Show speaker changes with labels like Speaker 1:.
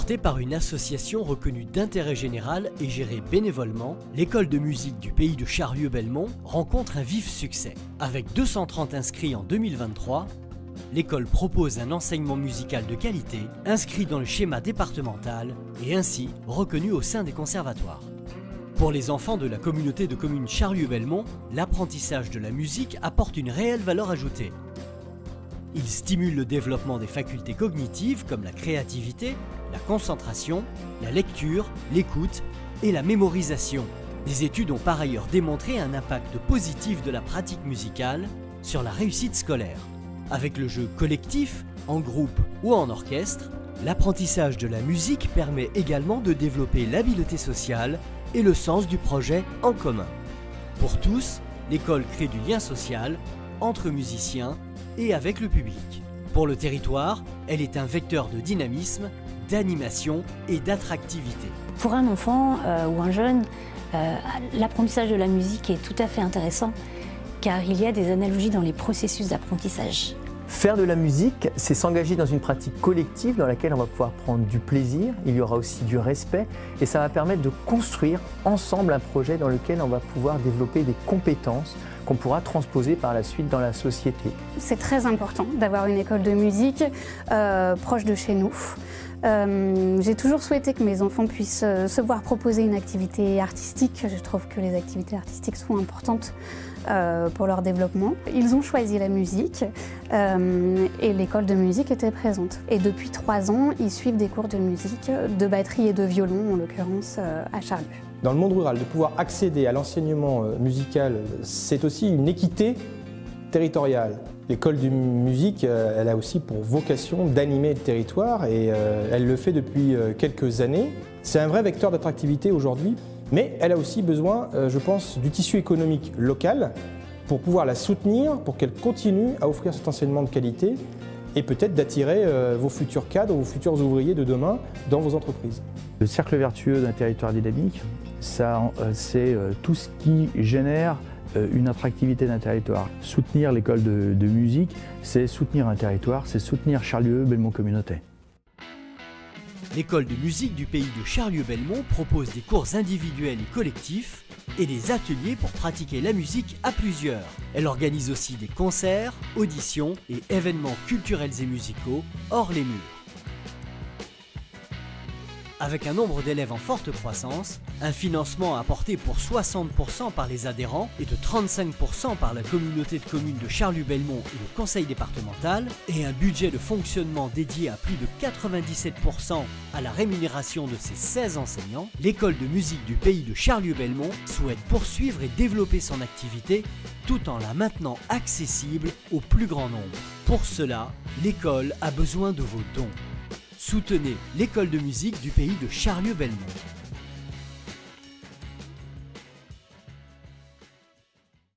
Speaker 1: Portée par une association reconnue d'intérêt général et gérée bénévolement, l'école de musique du pays de Charlieu-Belmont rencontre un vif succès. Avec 230 inscrits en 2023, l'école propose un enseignement musical de qualité, inscrit dans le schéma départemental et ainsi reconnu au sein des conservatoires. Pour les enfants de la communauté de communes Charlieu-Belmont, l'apprentissage de la musique apporte une réelle valeur ajoutée. Il stimule le développement des facultés cognitives comme la créativité, la concentration, la lecture, l'écoute et la mémorisation. Des études ont par ailleurs démontré un impact positif de la pratique musicale sur la réussite scolaire. Avec le jeu collectif, en groupe ou en orchestre, l'apprentissage de la musique permet également de développer l'habileté sociale et le sens du projet en commun. Pour tous, l'école crée du lien social entre musiciens et avec le public. Pour le territoire, elle est un vecteur de dynamisme, d'animation et d'attractivité.
Speaker 2: Pour un enfant ou un jeune, l'apprentissage de la musique est tout à fait intéressant car il y a des analogies dans les processus d'apprentissage.
Speaker 3: Faire de la musique, c'est s'engager dans une pratique collective dans laquelle on va pouvoir prendre du plaisir, il y aura aussi du respect et ça va permettre de construire ensemble un projet dans lequel on va pouvoir développer des compétences qu'on pourra transposer par la suite dans la société.
Speaker 4: C'est très important d'avoir une école de musique proche de chez nous. J'ai toujours souhaité que mes enfants puissent se voir proposer une activité artistique. Je trouve que les activités artistiques sont importantes pour leur développement. Ils ont choisi la musique et l'école de musique était présente. Et depuis 3 ans, ils suivent des cours de musique, de batterie et de violon, en l'occurrence à Charlieu.
Speaker 5: Dans le monde rural, de pouvoir accéder à l'enseignement musical, c'est aussi une équité territoriale. L'école de musique, elle a aussi pour vocation d'animer le territoire et elle le fait depuis quelques années. C'est un vrai vecteur d'attractivité aujourd'hui, mais elle a aussi besoin, je pense, du tissu économique local pour pouvoir la soutenir, pour qu'elle continue à offrir cet enseignement de qualité et peut-être d'attirer vos futurs cadres, vos futurs ouvriers de demain dans vos entreprises.
Speaker 6: Le cercle vertueux d'un territoire dynamique, c'est tout ce qui génère une attractivité d'un territoire. Soutenir l'école de musique, c'est soutenir un territoire, c'est soutenir Charlieu-Belmont Communauté.
Speaker 1: L'école de musique du pays de Charlieu-Belmont propose des cours individuels et collectifs et des ateliers pour pratiquer la musique à plusieurs. Elle organise aussi des concerts, auditions et événements culturels et musicaux hors les murs. Avec un nombre d'élèves en forte croissance, un financement apporté pour 60% par les adhérents et de 35% par la communauté de communes de Charlieu-Belmont et le conseil départemental, et un budget de fonctionnement dédié à plus de 97% à la rémunération de ses 16 enseignants, l'école de musique du pays de Charlieu-Belmont souhaite poursuivre et développer son activité tout en la maintenant accessible au plus grand nombre. Pour cela, l'école a besoin de vos dons. Soutenez l'école de musique du pays de Charlieu-Belmont.